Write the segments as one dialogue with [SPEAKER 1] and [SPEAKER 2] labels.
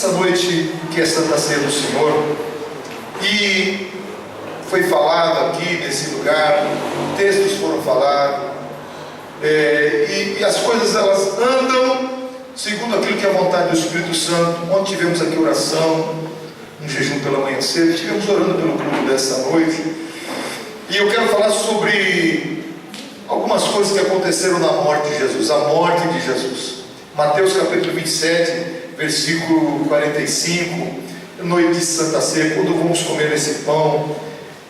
[SPEAKER 1] Nessa noite que é Santa Ceia do Senhor, e foi falado aqui nesse lugar, textos foram falados, e as coisas elas andam segundo aquilo que é a vontade do Espírito Santo. Ontem tivemos aqui oração, um jejum pela manhã cedo, estivemos orando pelo culto dessa noite, e eu quero falar sobre algumas coisas que aconteceram na morte de Jesus, a morte de Jesus. Mateus capítulo 27, versículo 45, noite de Santa Ceia, quando vamos comer esse pão,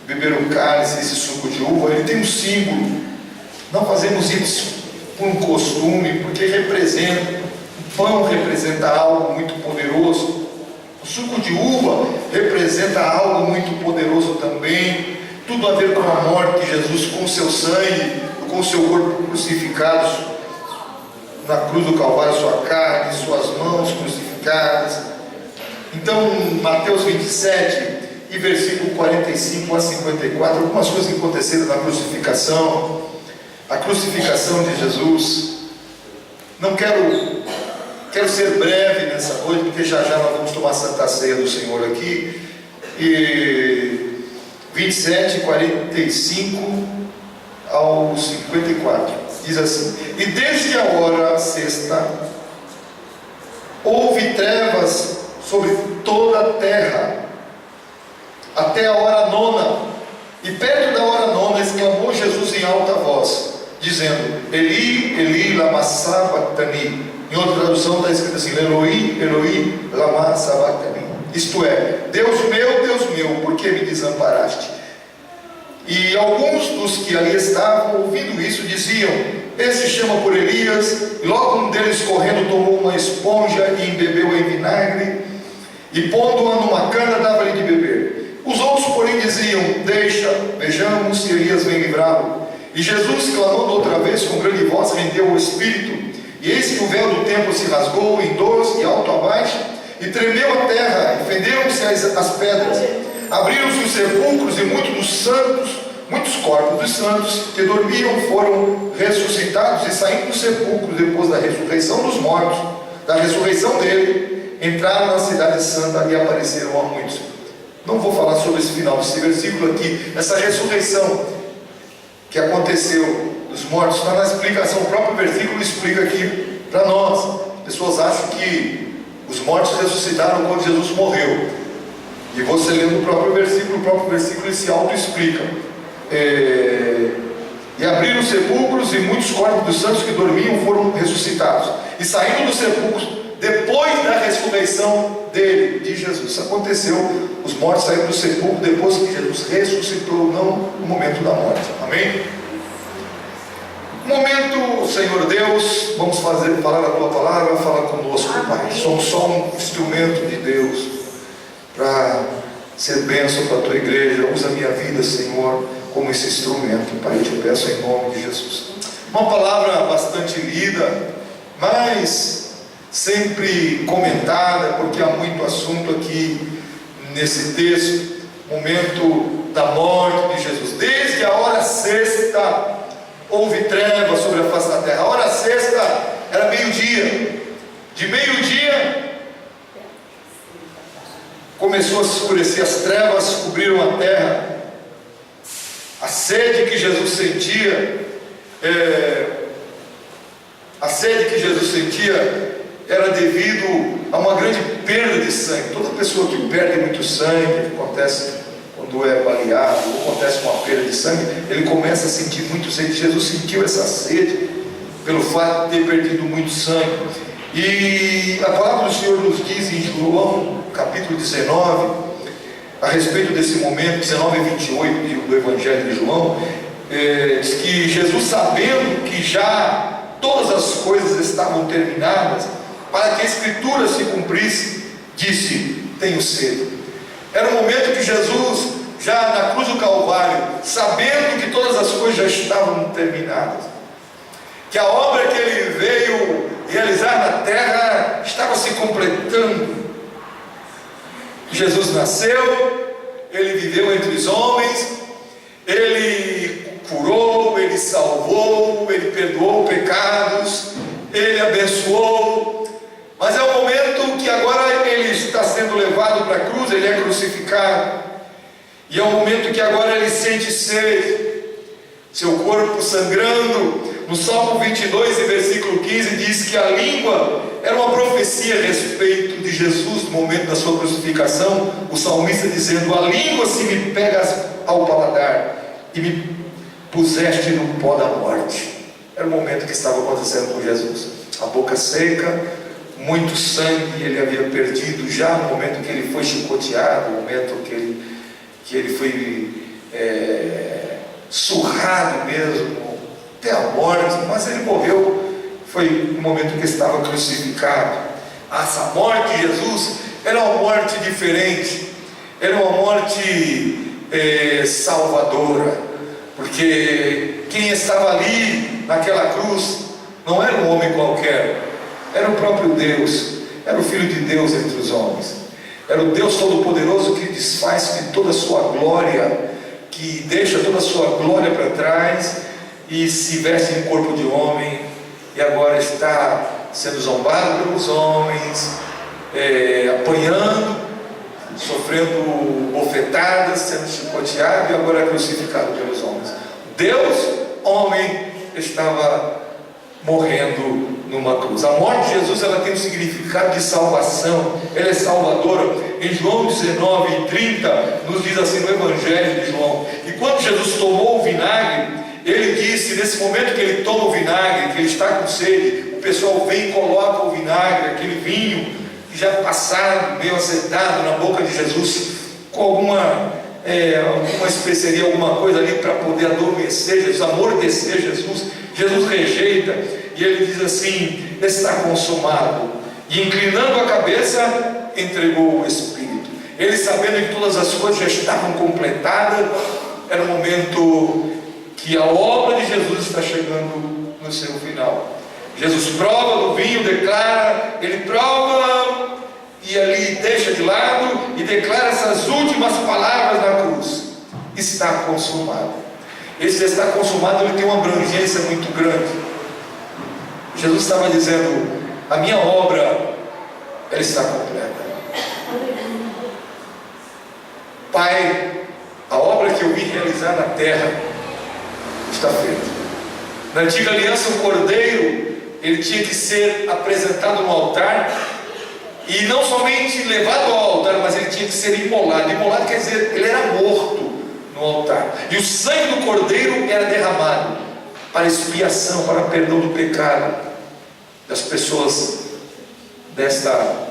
[SPEAKER 1] beber o cálice, esse suco de uva, ele tem um símbolo. Não fazemos isso por um costume, porque representa, o pão representa algo muito poderoso, o suco de uva representa algo muito poderoso também, tudo a ver com a morte de Jesus, com o seu sangue, com o seu corpo crucificado na cruz do Calvário, sua carne, suas mãos crucificadas. Então, Mateus 27 e versículo 45 a 54, algumas coisas que aconteceram na crucificação, a crucificação de Jesus. Não quero ser breve nessa noite, porque já nós vamos tomar a Santa Ceia do Senhor aqui. E 27, 45 ao 54, diz assim: e desde a hora sexta houve trevas sobre toda a terra, até a hora nona, e perto da hora nona exclamou Jesus em alta voz, dizendo: Eli, Eli, lama sabachthani. Em outra tradução está escrito assim: Eloi, Eloi, lama sabachthani. Isto é, Deus meu, por que me desamparaste? E alguns dos que ali estavam, ouvindo isso, diziam: esse chama por Elias. E logo um deles, correndo, tomou uma esponja e embebeu em vinagre, e pondo-a numa cana, dava-lhe de beber. Os outros, porém, diziam: deixa, vejamos se Elias vem livrá-lo. E Jesus, clamando outra vez com grande voz, rendeu o espírito. E eis que o véu do templo se rasgou em dois, de alto a baixo, e tremeu a terra, e fenderam-se as pedras. Abriram-se os sepulcros, e muitos corpos dos santos que dormiam foram ressuscitados, e saindo dos sepulcros depois da ressurreição dos mortos, da ressurreição dele, entraram na cidade santa e apareceram a muitos. Não vou falar sobre esse final desse versículo aqui, essa ressurreição que aconteceu dos mortos, está na explicação, o próprio versículo explica aqui para nós. Pessoas acham que os mortos ressuscitaram quando Jesus morreu, e você lendo o próprio versículo ele se auto-explica. E abriram os sepulcros, e muitos corpos dos santos que dormiam foram ressuscitados, e saindo dos sepulcros depois da ressurreição dele, de Jesus. Isso aconteceu, os mortos saíram do sepulcro depois que Jesus ressuscitou, não no momento da morte. Amém? Momento, Senhor Deus, vamos falar a tua palavra, fala conosco, Pai. Somos só um instrumento de Deus para ser bênção para a tua igreja. Usa a minha vida, Senhor, como esse instrumento, Pai. Eu te peço em nome de Jesus. Uma palavra bastante lida, mas sempre comentada, porque há muito assunto aqui nesse texto. Momento da morte de Jesus. Desde a hora sexta houve trevas sobre a face da terra. A hora sexta era meio-dia. De meio-dia começou a se escurecer, as trevas cobriram a terra. A sede que Jesus sentia, era devido a uma grande perda de sangue. Toda pessoa que perde muito sangue, acontece quando é baleado, ou acontece uma perda de sangue, ele começa a sentir muito sede. Jesus sentiu essa sede pelo fato de ter perdido muito sangue. E a palavra do Senhor nos diz em João capítulo 19, a respeito desse momento, 19 e 28 do Evangelho de João, diz que Jesus, sabendo que já todas as coisas estavam terminadas, para que a Escritura se cumprisse, disse: tenho sede. Era o momento que Jesus, já na cruz do Calvário, sabendo que todas as coisas já estavam terminadas, que a obra que ele veio realizar na terra estava se completando. Jesus nasceu, ele viveu entre os homens, ele curou, ele salvou, ele perdoou pecados, ele abençoou. Mas é o momento que agora ele cruz, ele é crucificado, e é o momento que agora ele sente sede, seu corpo sangrando. No Salmo 22 e versículo 15 diz que a língua era uma profecia a respeito de Jesus no momento da sua crucificação. O salmista dizendo: a língua se me pegas ao paladar e me puseste no pó da morte. Era o momento que estava acontecendo com Jesus, a boca seca, muito sangue ele havia perdido já no momento que ele foi chicoteado, no momento que ele foi surrado mesmo até a morte, mas ele morreu. Foi no momento que estava crucificado. Essa morte de Jesus era uma morte diferente, era uma morte salvadora, porque quem estava ali naquela cruz não era um homem qualquer, era o próprio Deus, era o Filho de Deus entre os homens, era o Deus Todo-Poderoso que desfaz de toda a sua glória, que deixa toda a sua glória para trás e se veste em corpo de homem, e agora está sendo zombado pelos homens, apanhando, sofrendo bofetadas, sendo chicoteado, e agora é crucificado pelos homens. Deus, homem, estava morrendo numa cruz. A morte de Jesus, ela tem um significado de salvação, ela é salvadora. Em João 19:30 nos diz assim no Evangelho de João: e quando Jesus tomou o vinagre, ele disse, nesse momento que ele toma o vinagre, que ele está com sede, o pessoal vem e coloca o vinagre, aquele vinho já passado, meio azeitado na boca de Jesus, com alguma especiaria, alguma coisa ali para poder adormecer Jesus, amortecer Jesus. Jesus rejeita e ele diz assim: está consumado, e inclinando a cabeça entregou o Espírito. Ele, sabendo que todas as coisas já estavam completadas, era o momento que a obra de Jesus está chegando no seu final. Jesus prova do vinho, declara, ele prova e ali deixa de lado e declara essas últimas palavras na cruz: está consumado. Esse está consumado, ele tem uma abrangência muito grande. Jesus estava dizendo: a minha obra, ela está completa. Pai, a obra que eu vim realizar na terra está feita. Na antiga aliança, o cordeiro, ele tinha que ser apresentado no altar, e não somente levado ao altar, mas ele tinha que ser imolado. Imolado quer dizer, ele era morto no altar, e o sangue do cordeiro era derramado para expiação, para perdão do pecado das pessoas desta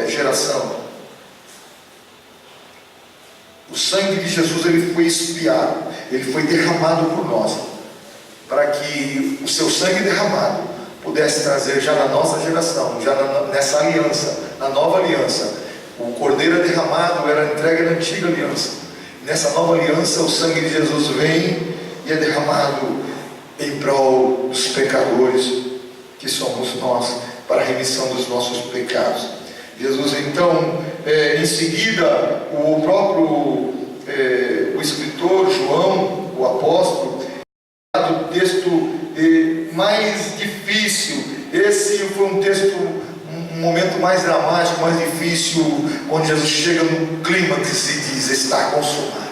[SPEAKER 1] geração. O sangue de Jesus, ele foi expiado, ele foi derramado por nós, para que o seu sangue derramado pudesse trazer já na nossa geração, já nessa aliança, na nova aliança. O cordeiro é derramado, era entregue na antiga aliança. Nessa nova aliança, o sangue de Jesus vem e é derramado em prol dos pecadores, que somos nós, para a remissão dos nossos pecados. Jesus, então, em seguida, o próprio o escritor João, o apóstolo, do texto mais difícil. Esse foi um texto, um momento mais dramático, mais difícil, onde Jesus chega no clímax e diz: está consumado.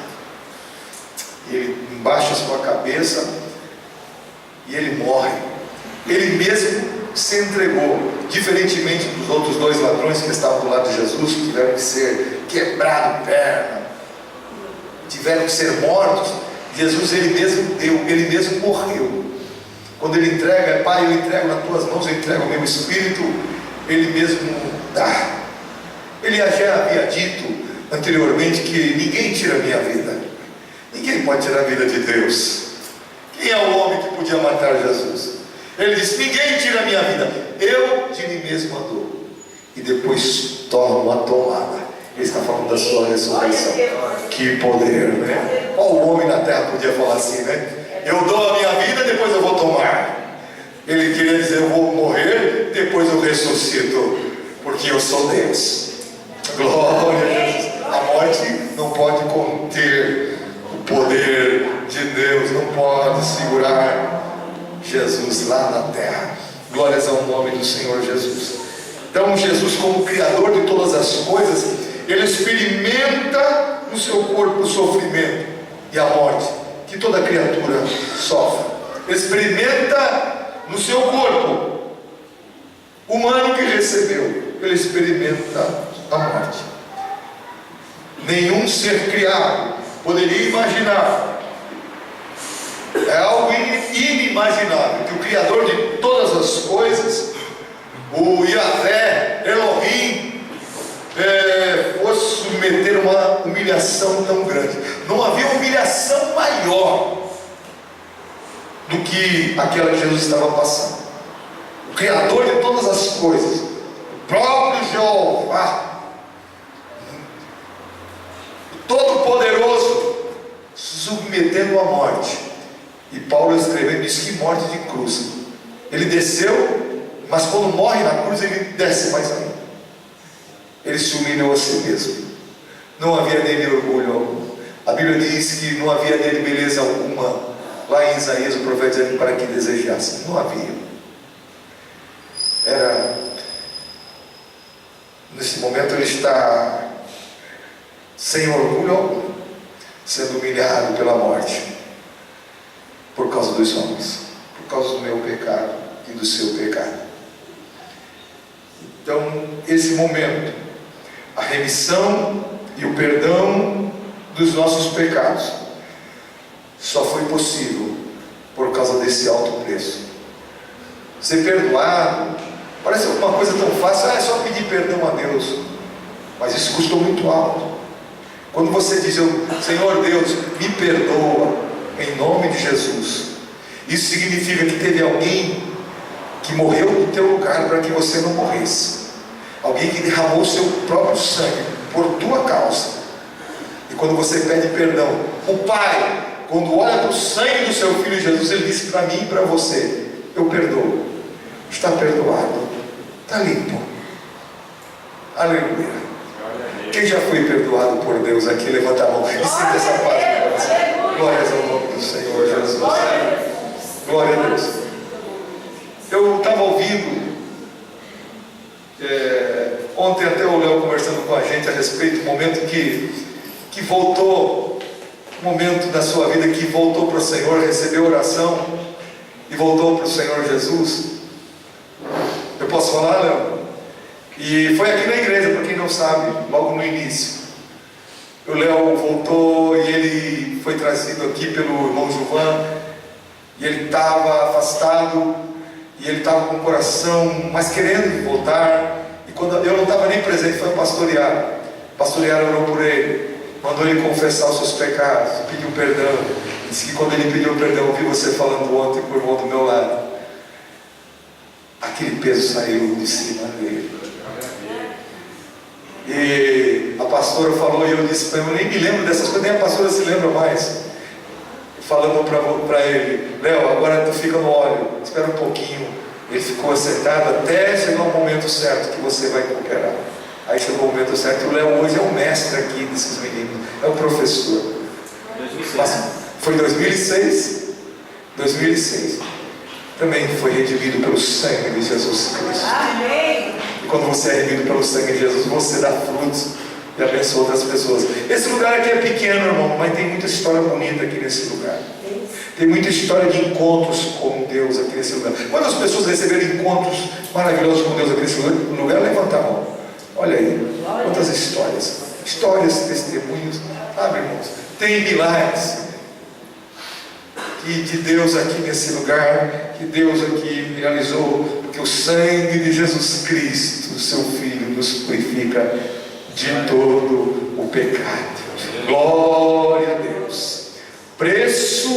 [SPEAKER 1] Ele embaixa a sua cabeça e ele morre. Ele mesmo se entregou, diferentemente dos outros dois ladrões que estavam do lado de Jesus, que tiveram que ser quebrado perna, tiveram que ser mortos. Jesus, ele mesmo deu, ele mesmo morreu. Quando ele entrega: Pai, eu entrego nas tuas mãos, eu entrego o meu espírito, ele mesmo dá. Ele já havia dito anteriormente que ninguém tira a minha vida, ninguém pode tirar a vida de Deus. Quem é o homem que podia matar Jesus? Ele disse: ninguém tira a minha vida, eu de mim mesmo a dou, e depois tomo a tomada. Ele está falando da sua ressurreição. Que poder, né? Qual homem na terra podia falar assim, né? Eu dou a minha vida, depois eu vou tomar. Ele queria dizer: eu vou morrer, depois eu ressuscito, porque eu sou Deus. Glória a Deus. A morte não pode conter o poder de Deus, não pode segurar Jesus lá na terra. Glórias ao nome do Senhor Jesus. Então, Jesus, como Criador de todas as coisas, ele experimenta no seu corpo o sofrimento e a morte que toda criatura sofre. Ele experimenta no seu corpo humano que recebeu, ele experimenta a morte. Nenhum ser criado poderia imaginar, é algo inimaginável, que o Criador de todas as coisas, o Yahvé, Elohim, fosse submeter uma humilhação tão grande. Não havia humilhação maior do que aquela que Jesus estava passando. O Criador de todas as coisas, o próprio Jeová, Todo-Poderoso, submetendo à morte. E Paulo escrevendo diz que morte de cruz. Ele desceu, mas quando morre na cruz ele desce mais ainda. Ele se humilhou a si mesmo. Não havia nele orgulho algum. A Bíblia diz que não havia nele beleza alguma. Lá em Isaías o profeta dizendo para que desejasse. Não havia. Nesse momento ele está sem orgulho algum, sendo humilhado pela morte, por causa dos homens, por causa do meu pecado e do seu pecado. Então, esse momento, a remissão e o perdão dos nossos pecados, só foi possível por causa desse alto preço. Ser perdoado parece uma coisa tão fácil, é só pedir perdão a Deus, mas isso custou muito alto. Quando você diz, Senhor Deus, me perdoa, em nome de Jesus, isso significa que teve alguém que morreu no teu lugar para que você não morresse, alguém que derramou o seu próprio sangue por tua causa. E quando você pede perdão, o Pai, quando olha para o sangue do seu Filho Jesus, ele diz para mim e para você, eu perdoo, está perdoado, está limpo. Aleluia. Quem já foi perdoado por Deus aqui, levanta a mão e sinta essa paz no coração. Glórias ao nome do Senhor Jesus. Glória a Deus. Eu estava ouvindo ontem até o Léo conversando com a gente a respeito do momento que voltou, momento da sua vida que voltou para o Senhor, recebeu oração e voltou para o Senhor Jesus. Eu posso falar, Léo? E foi aqui na igreja, para quem não sabe, logo no início. O Léo voltou e ele foi trazido aqui pelo irmão Gilvan. E ele estava afastado, e ele estava com o coração, mas querendo voltar. E quando eu não estava nem presente, foi pastorear. Pastorear orou por ele, mandou ele confessar os seus pecados, pediu perdão. Disse que quando ele pediu perdão, eu ouvi você falando ontem com o irmão do meu lado. Aquele peso saiu de cima dele. E a pastora falou, e eu disse para ele, eu nem me lembro dessas coisas, nem a pastora se lembra mais. Falando para ele, Léo, agora tu fica no óleo, espera um pouquinho. Ele ficou sentado até chegar o momento certo que você vai cooperar. Aí chegou o momento certo. O Léo hoje é o mestre aqui desses meninos, é o professor. 2006. Mas foi 2006? 2006. Também foi redimido pelo sangue de Jesus Cristo. Amém. E quando você é redimido pelo sangue de Jesus, você dá frutos e abençoa outras pessoas. Esse lugar aqui é pequeno, irmão, mas tem muita história bonita aqui nesse lugar. Tem muita história de encontros com Deus aqui nesse lugar. Quantas pessoas receberam encontros maravilhosos com Deus aqui nesse lugar? Levanta a mão. Olha aí, quantas histórias. Histórias, testemunhos. Sabe, irmãos? Tem milagres de Deus aqui nesse lugar, que Deus aqui realizou, porque o sangue de Jesus Cristo, seu Filho, nos purifica de todo o pecado. Glória a Deus. Preço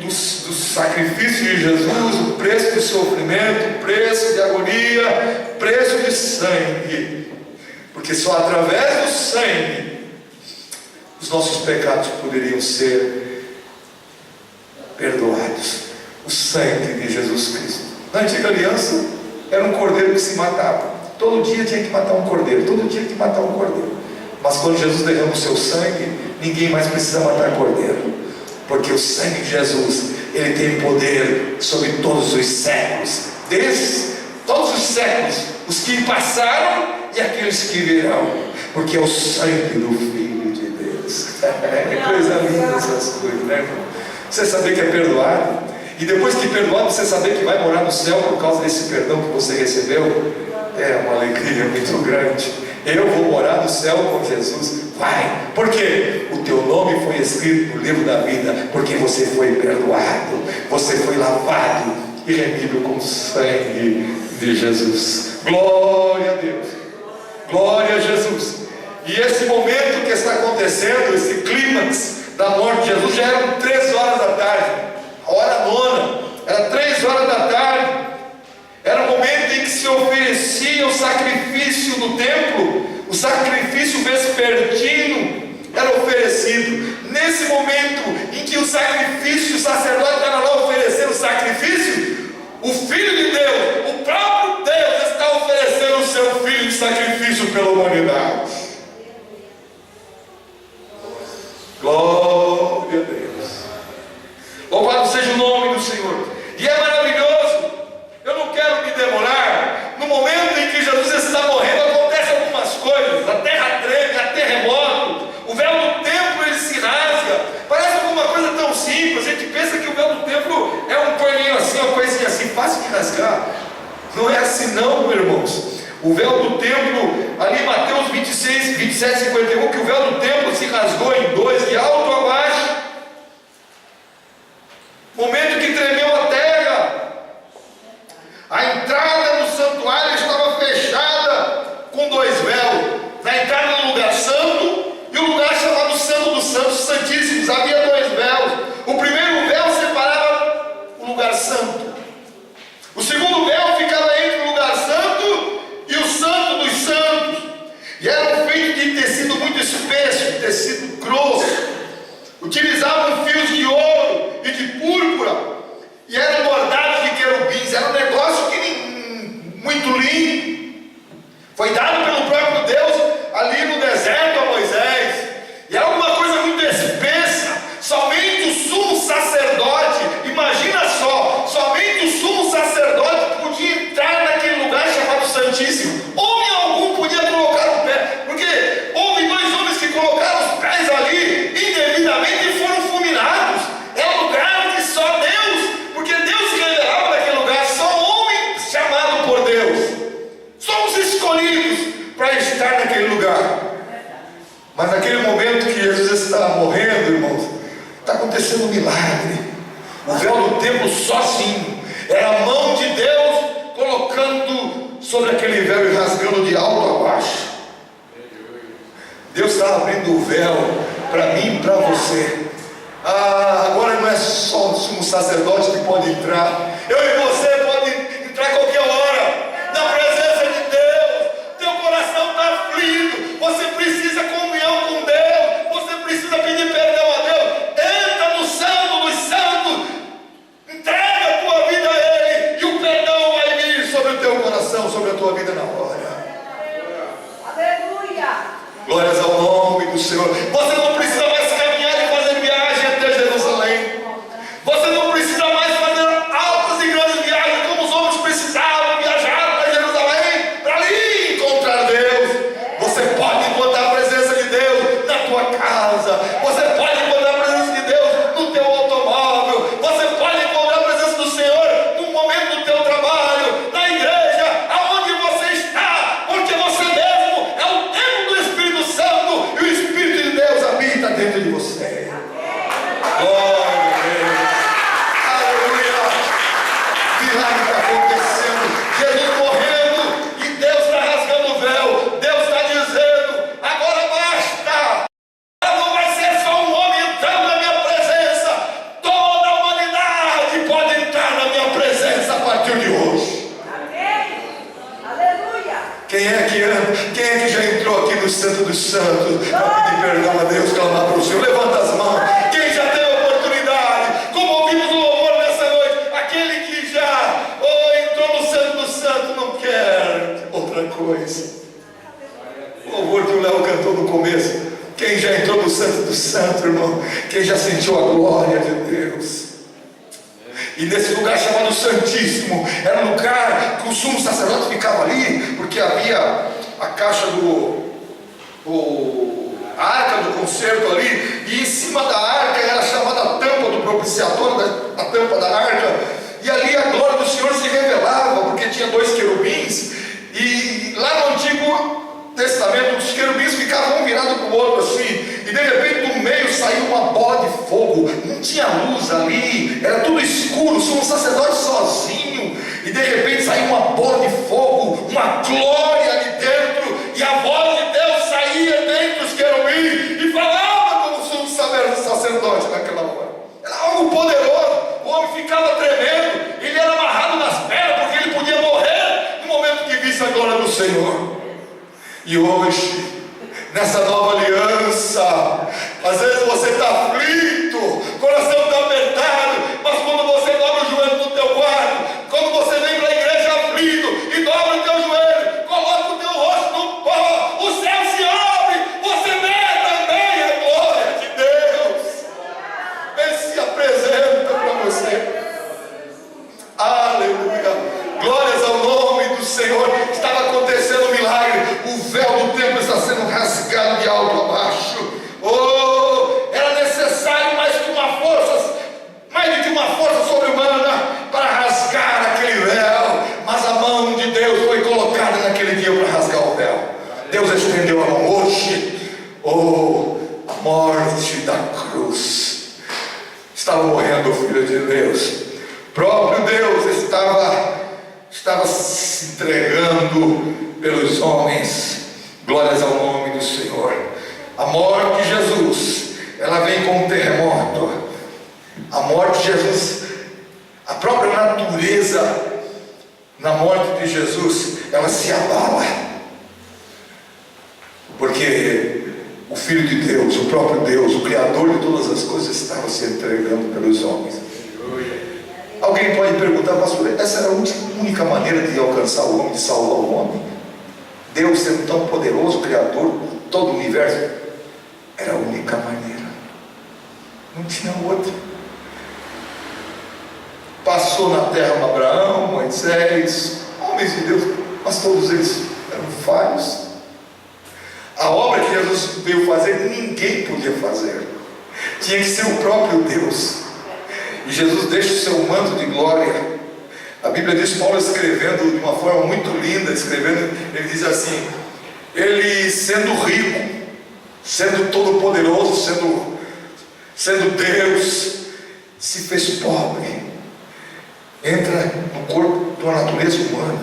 [SPEAKER 1] do sacrifício de Jesus, o preço do sofrimento, o preço de agonia, preço de sangue, porque só através do sangue os nossos pecados poderiam ser perdoados. O sangue de Jesus Cristo. Na antiga aliança era um cordeiro que se matava. Todo dia tinha que matar um cordeiro. Todo dia tinha que matar um cordeiro. Mas quando Jesus derrama o seu sangue, ninguém mais precisa matar cordeiro, porque o sangue de Jesus, ele tem poder sobre todos os séculos, desde todos os séculos, os que passaram e aqueles que virão. porque é o sangue do Filho de Deus. Que coisa linda essas coisas, né, irmão? Você saber que é perdoado, e depois que perdoado, você saber que vai morar no céu por causa desse perdão que você recebeu, é uma alegria muito grande. Eu vou morar no céu com Jesus. Vai, porque o teu nome foi escrito no livro da vida, porque você foi perdoado, você foi lavado e remido com o sangue de Jesus. Glória a Deus, glória a Jesus. E esse momento que está acontecendo, esse clímax da morte de Jesus, já eram 3 horas da tarde, a hora nona, era 3 horas da tarde. Era o momento em que se oferecia o sacrifício no templo, o sacrifício vespertino era oferecido. Nesse momento em que o sacrifício, o sacerdote estava lá oferecendo o sacrifício, o Filho de Deus, o próprio Deus, está oferecendo o seu Filho de sacrifício pela humanidade. Glória a Deus. Louvado seja o nome do Senhor. E é maravilhoso. Eu não quero me demorar. No momento em que Jesus está morrendo, acontecem algumas coisas. A terra treme, há terremoto, o véu do templo ele se rasga. Parece alguma coisa tão simples. A gente pensa que o véu do templo é um paninho assim, uma coisinha assim, fácil de rasgar. Não é assim não, irmãos. O véu do templo, ali em Mateus 26, 27, 51, que o véu do templo se rasgou em 2, de alto a baixo. Momento que tremeu a terra. A entrada do santuário estava fechada com 2 véus. Na entrada do lugar santo e o lugar chamado Santo dos Santos, Santíssimos, havia 2 véus. O primeiro véu separava o lugar santo. O segundo véu ficava entre o lugar santo e o Santo dos Santos. E eram feitos de tecido muito espesso, tecido grosso. Utilizavam fios de ouro e de púrpura, e eram bordados de querubins. Era um negócio muito lindo. Foi dado pelo próprio Deus ali no deserto a Moisés, e era uma coisa muito espessa. Somente o sumo sacerdote, imagina só, somente o sumo sacerdote podia entrar naquele lugar chamado Santíssimo. Homem algum podia colocar o pé, porque houve 2 homens que colocaram os pés ali indevidamente e foram fulminados. É um lugar que só Deus, porque Deus se revelava naquele lugar, só homem chamado por Deus. Somos escolhidos para estar naquele lugar. Mas naquele momento que Jesus está morrendo, irmãos, está acontecendo um milagre. O véu do templo sozinho, era a mão de Deus colocando sobre aquele véu e rasgando de alto a baixo. Deus está abrindo o véu para mim e para você. Agora não é só o sumo sacerdote que pode entrar. Eu e você podem entrar a qualquer hora na presença de Deus. Teu coração está aflito, você precisa comunhão com Deus, você precisa pedir perdão a Deus. Entra no Santo dos Santos, entrega a tua vida a Ele, e o perdão vai vir sobre o teu coração, sobre a tua vida na hora.
[SPEAKER 2] Aleluia!
[SPEAKER 1] Glórias ao nome do Senhor. Você não precisa mais caminhar e fazer viagem até Jerusalém. Você não precisa mais fazer altas e grandes viagens como os homens precisavam viajar para Jerusalém para ali encontrar Deus. Você pode encontrar a presença de Deus na tua casa. Você pode encontrar a presença de Deus no teu automóvel. Você pode encontrar a presença do Senhor no momento do teu trabalho, na igreja, aonde você está, porque você mesmo é o templo do Espírito Santo e o Espírito de Deus habita dentro de você. Glória a Deus. Aleluia. Milagre está acontecendo. Jesus morrendo e Deus está rasgando o véu. Deus está dizendo: agora basta. Não vai ser só um homem entrando na minha presença. Toda a humanidade pode entrar na minha presença a partir de hoje.
[SPEAKER 2] Amém! Aleluia!
[SPEAKER 1] Quem é que já entrou aqui no Santo dos Santos para pedir perdão a Deus, clamar para o Senhor? Levanta as mãos. Quem já teve a oportunidade, como ouvimos o louvor nessa noite, aquele que já entrou no Santo dos Santos, não quer outra coisa. O louvor que o Léo cantou no começo. Quem já entrou no Santo dos Santos, irmão? Quem já sentiu a glória de Deus? E nesse lugar chamado Santíssimo, era um lugar que o sumo sacerdote ficava ali, porque havia a caixa a arca do concerto ali, e em cima da arca era chamada a tampa do propiciatório, a tampa da arca, e ali a glória do Senhor se revelava, porque tinha 2 querubins, e lá no Antigo Testamento os querubins ficavam um virado para o outro assim, e de repente do meio saiu uma bola de fogo, não tinha luz ali, era tudo escuro, só um sacerdote sozinho, e de repente saiu uma bola de fogo, uma glória ali dentro, e a voz de Deus saía dentre os querubins e falava como o sumo sacerdote naquela hora. Era algo poderoso, o homem ficava tremendo, ele era amarrado nas pernas porque ele podia morrer no momento que visse a glória do Senhor. E hoje, nessa nova aliança, às vezes você está aflito, o coração está apertado, mas quando você dobra o joelho no teu quarto, quando você vem para a igreja aflito e dobra o teu joelho, coloca o teu rosto no pó, o céu se abre, você vê também a glória de Deus. Ele se apresenta para você. Aleluia. Glórias ao nome do Senhor. Estava acontecendo um milagre. O véu do templo está sendo rasgado de alto a baixo. Oh, era necessário mais do que uma força sobre-humana para rasgar aquele véu. Mas a mão de Deus foi colocada naquele dia para rasgar o véu. Deus estendeu a mão hoje. Oh, a morte da cruz. Estava morrendo o Filho de Deus. Próprio Deus estava se entregando pelos homens. Glórias ao nome do Senhor. A morte de Jesus, ela vem com um terremoto. A morte de Jesus, a própria natureza na morte de Jesus, ela se abala, porque o Filho de Deus, o próprio Deus, o Criador de todas as coisas, estava se entregando pelos homens. Alguém pode perguntar, pastor, essa era a única maneira de alcançar o homem, de salvar o homem? Deus sendo tão poderoso, Criador de todo o universo, era a única maneira, não tinha outra. Passou na terra Abraão, Moisés, homens de Deus, mas todos eles eram falhos. A obra que Jesus veio fazer, ninguém podia fazer, tinha que ser o próprio Deus. E Jesus deixa o seu manto de glória. A Bíblia diz, Paulo escrevendo de uma forma muito linda, ele diz assim: ele sendo rico, sendo todo poderoso, sendo Deus, se fez pobre, entra no corpo de uma natureza humana,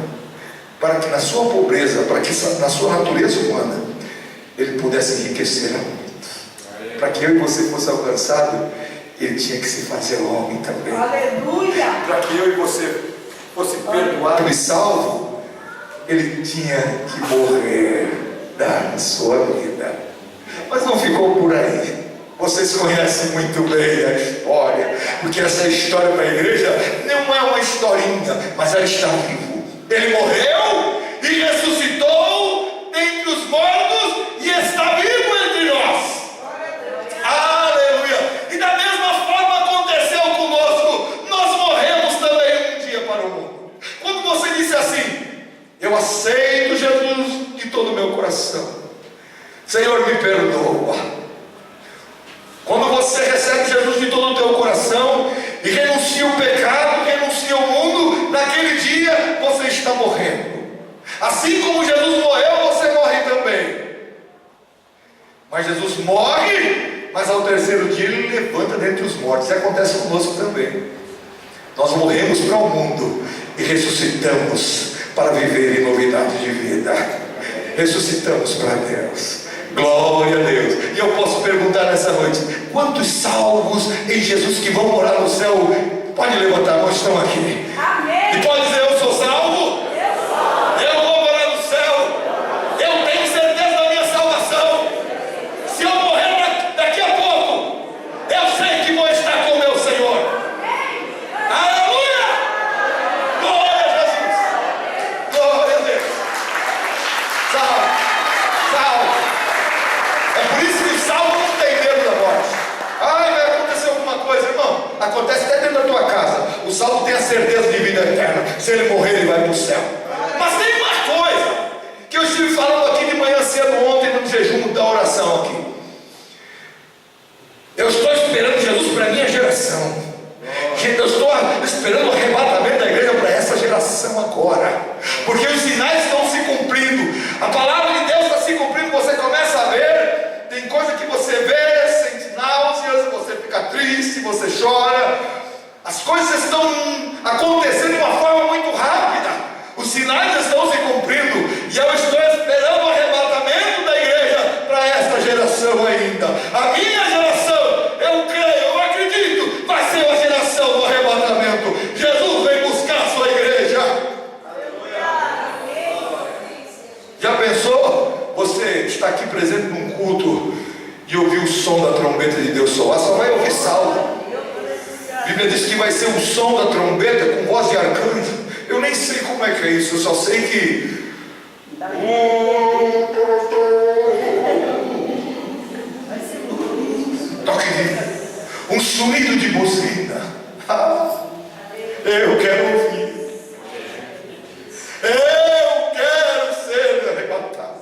[SPEAKER 1] para que na sua pobreza, para que na sua natureza humana, ele pudesse enriquecer a muito. Para que eu e você fosse alcançado, ele tinha que se fazer homem também.
[SPEAKER 2] Aleluia!
[SPEAKER 1] Para que eu e você fosse perdoado e salvo, ele tinha que morrer, dar a sua vida. Mas não ficou por aí. Vocês conhecem muito bem a história, porque essa história para a igreja não é uma historinha, mas ela está vivo. Ele morreu e ressuscitou dentre os mortos e está vivo entre nós. Aleluia! E da mesma forma aconteceu conosco. Nós morremos também um dia para o mundo. Quando você disse assim: eu aceito Jesus de todo o meu coração, Senhor, me perdoa. Quando você recebe Jesus de todo o teu coração e renuncia o pecado, renuncia o mundo, naquele dia você está morrendo. Assim como Jesus morreu, você morre também. Mas Jesus morre, mas ao terceiro dia ele levanta dentre os mortos. E acontece conosco também. Nós morremos para o mundo e ressuscitamos para viver em novidade de vida. Ressuscitamos para Deus. Glória a Deus. E eu posso perguntar nessa noite: quantos salvos em Jesus que vão morar no céu? Pode levantar a mão, estão aqui.
[SPEAKER 2] Amém!
[SPEAKER 1] E pode dizer: eu sou salvo? Eu vou morar no céu. Eu tenho certeza da minha salvação. Se eu morrer daqui a pouco, eu sei que vou estar com o meu Senhor. Aleluia! Glória a Jesus. Glória a Deus. Salvo. É por isso que o salvo não tem medo da morte. Ai, vai acontecer alguma coisa, irmão. Acontece até dentro da tua casa. O salvo tem a certeza de vida eterna. Se ele morrer, ele vai para o céu. Mas tem uma coisa que eu estive falando aqui de manhã cedo ontem no jejum da oração aqui. Eu estou esperando Jesus para a minha geração. Eu estou esperando o arrebatamento da igreja para essa geração agora, porque os sinais estão se cumprindo, a palavra de Deus está se cumprindo. Você começa a ver, tem coisa que você vê, sente náuseas, você fica triste, você chora. As coisas estão acontecendo de uma forma muito rápida, os sinais estão se cumprindo, e eu estou esperando o arrebatamento da igreja para esta geração ainda. A minha geração, eu creio, eu acredito, vai ser a geração do arrebatamento. Jesus vem buscar a sua igreja. Já pensou? Você está aqui presente num culto e ouvir o som da trombeta de Deus soar, só vai ouvir salvo. A Bíblia diz que vai ser o som da trombeta com voz de arcanjo. Eu nem sei como é que é isso, eu só sei que toque um sonido de buzina. Eu quero ouvir. Eu quero ser arrebatado.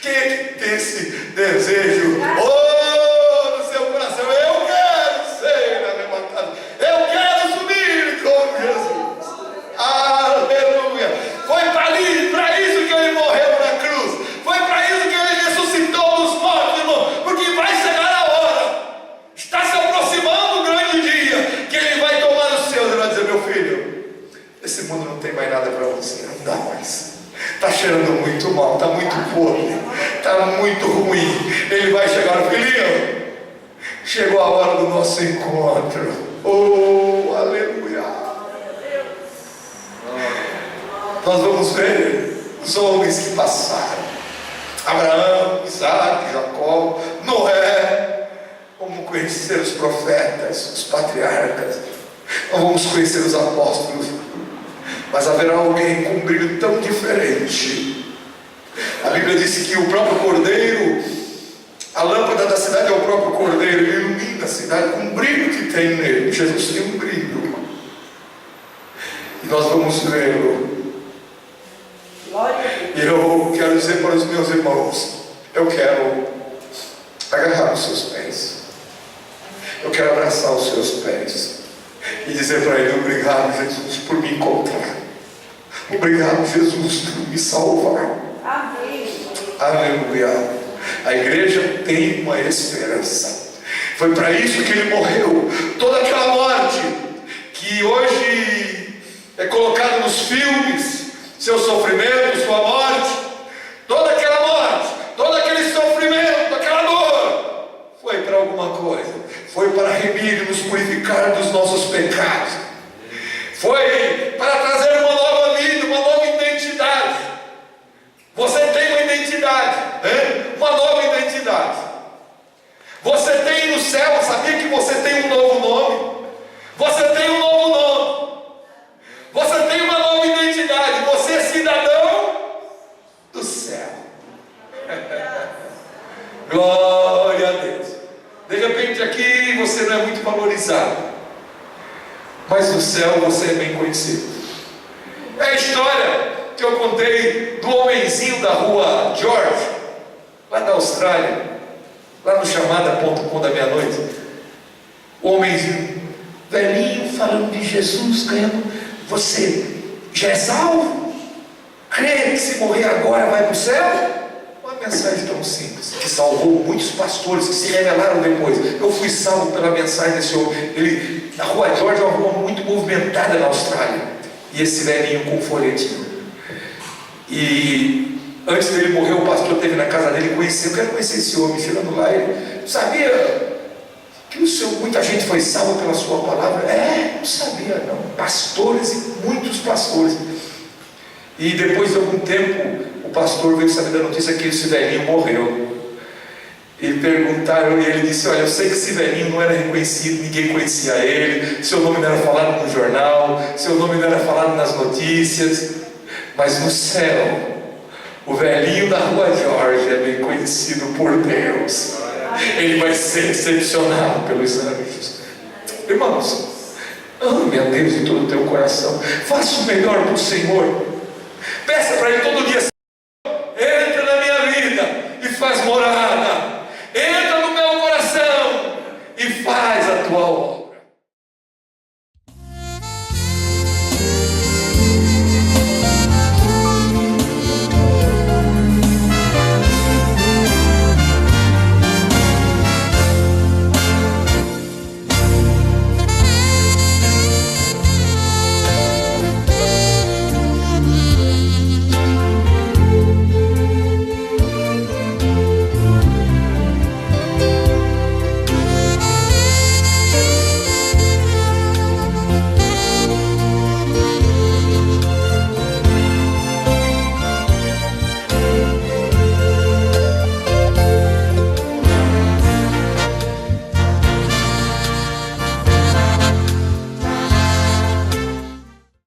[SPEAKER 1] Quem é que tem esse desejo? Oh, no seu coração, eu quero ser arrebatado. Eu quero subir com Jesus. Aleluia. Foi para isso que ele morreu na cruz. Foi para isso que ele ressuscitou dos mortos, irmão. Porque vai chegar a hora. Está se aproximando o grande dia que ele vai tomar os seus e vai dizer: meu filho, esse mundo não tem mais nada para você, não dá mais. Está cheirando muito mal, está muito podre, está muito ruim. Ele vai chegar: filhinho, chegou a hora do nosso encontro. Oh, aleluia. Nós vamos ver os homens que passaram: Abraão, Isaac, Jacó, Noé. Vamos conhecer os profetas, os patriarcas. Nós vamos conhecer os apóstolos. Mas haverá alguém com um brilho tão diferente. A Bíblia diz que o próprio Cordeiro, a lâmpada da cidade é o próprio Cordeiro, ele ilumina a cidade com o brilho que tem nele. Jesus tem um brilho. E nós vamos vê-lo. E eu quero dizer para os meus irmãos: eu quero agarrar os seus pés, eu quero abraçar os seus pés e dizer para ele: obrigado, Jesus, por me encontrar. Obrigado, Jesus, por me salvar.
[SPEAKER 2] Amém.
[SPEAKER 1] Aleluia. A igreja tem uma esperança. Foi para isso que ele morreu. Toda aquela morte que hoje é colocada nos filmes, seu sofrimento, sua morte, toda aquela morte, todo aquele sofrimento, aquela dor, foi para alguma coisa. Foi para remir e nos purificar dos nossos pecados. Foi para trazer uma nova vida, uma nova identidade. Você tem uma identidade, hein? Uma nova identidade. Você tem no céu, sabia que você tem um novo nome? Você tem um novo nome. Você tem uma nova identidade. Você é cidadão do céu. Glória a Deus. De repente aqui você não é muito valorizado, mas no céu você é bem conhecido. É a história que eu contei do homenzinho da rua George, lá da Austrália, lá no chamada.com da meia-noite. O homenzinho, velhinho, falando de Jesus, ganhando. Você já é salvo? Crê que se morrer agora vai para o céu? Uma mensagem tão simples, que salvou muitos pastores que se revelaram depois. Eu fui salvo pela mensagem desse homem. A rua George é uma rua muito movimentada na Austrália. E esse velhinho com um folhetinho. E antes dele morrer, o pastor esteve na casa dele e conheceu. Eu quero conhecer esse homem. Chegando lá, ele sabia que muita gente foi salva pela sua palavra. Não sabia não. Pastores e muitos pastores. E depois de algum tempo, o pastor veio saber da notícia que esse velhinho morreu. E perguntaram, e ele disse: olha, eu sei que esse velhinho não era reconhecido, ninguém conhecia ele, seu nome não era falado no jornal, seu nome não era falado nas notícias, mas no céu, o velhinho da rua George é bem conhecido por Deus. Ele vai ser recepcionado pelos anjos. Irmãos, ame a Deus de todo o teu coração, faça o melhor para o Senhor, peça para Ele todo dia.